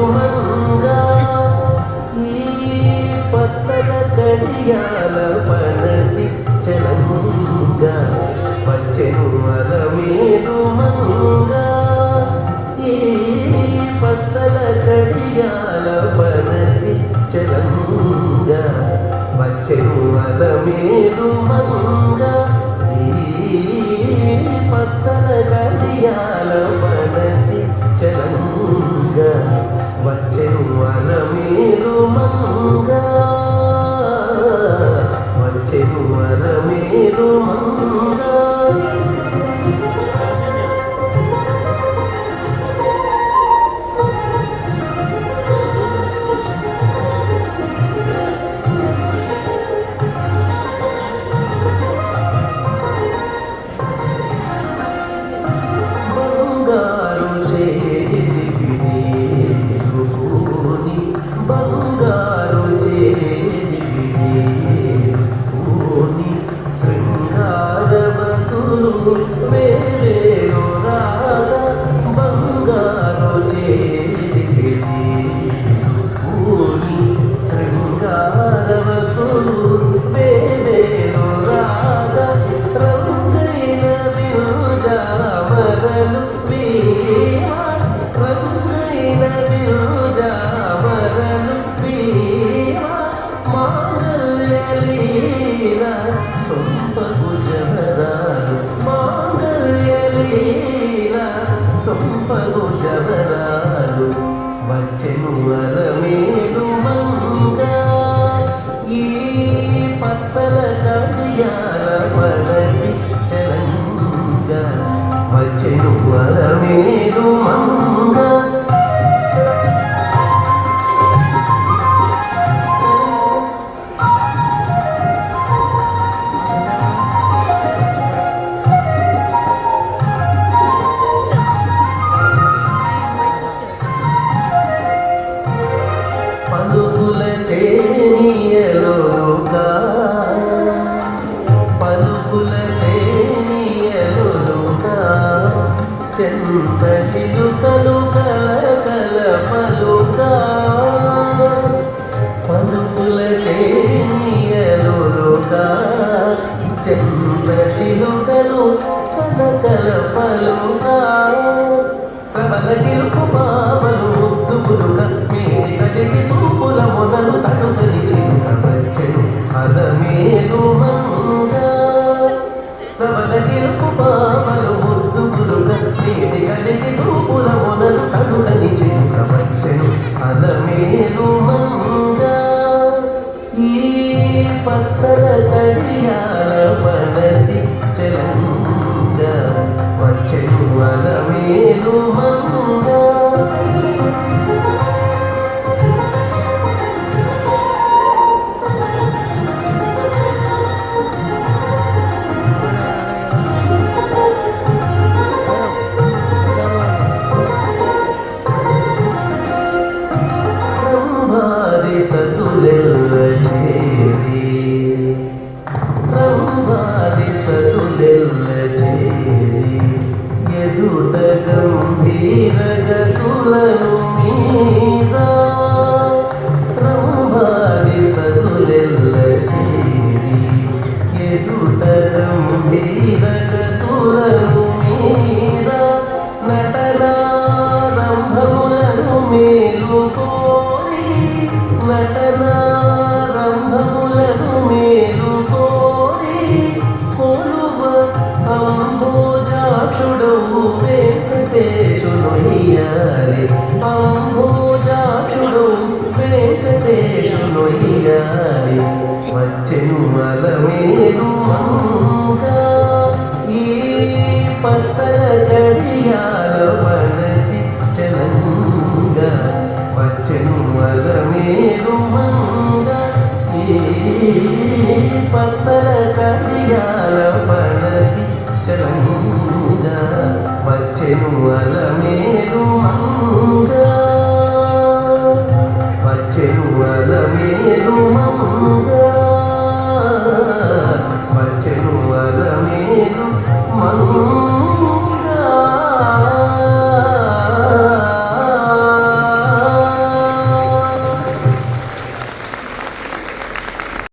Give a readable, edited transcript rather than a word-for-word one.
మంగా ఈ పచ్చల కడియాల పనతి చలంగా వచ్చెను అలమేలు మంగా ఈ పచ్చల కడియాల పనతి చలంగా వచ్చెను అలమేలు మంగా పచ్చల కడియాల పనతి చలంగా వచ్చెను అలమేలు మంగా వచ్చెను అలమేలు మంగా జవరాలు వచ్చెను అలమేలు మంగా ఈ పచ్చల కడియాల పనతి చలంగా వచ్చెను అలమేలు మంగా పలుకుల తేనియలుగా పలుకుల తేనియలుగా చెంత చిలుకలు కలకల పలుగా పలుకుల తేనియలుగా చెంత చిలుకలు కలకల పలుగా ప్రబల గిలుకు పాపలు ముద్దు పురుగ మీది కలిగి చూపుల మొదలు తడుగని చిలుక వచ్చెను అలమేలు మంగా ప్రబల గిలుకు పాపలు ముద్దు పురుగ మీది కలిగి చూపుల మొదలు తడుగని చిలుక వచ్చెను అలమేలు మంగా ఈ పచ్చల కడియాల పనతి చలంగా వచ్చెను అలమేలు మంగా సతులెల్ల చేరి బ్రహ్మాది సతులెల్ల చేరి ఎదుట గంభీర గతులను మీద బ్రహ్మాది సతులెల్ల చేరి ఎదుట గంభీర గతులను మీద నటనారంభములను మేలుకోరి నటనారంభములను మేలుకోరి కొలువ అంబోజాక్షుడవు వెంకటేశునొయ్యాలి అంబోజాక్షుడవు వెంకటేశునొయ్యాలి వచ్చెను అలమేలు మంగా ఈ పచ్చల కడియాల పనతి చలంగా వచ్చెను అలమేలు మంగా ఈ పచ్చల కడియాల పనతి చలంగా వచ్చెను అలమేలు మంగా వచ్చెను అలమేలు మంగా వచ్చెను అలమేలు మంగా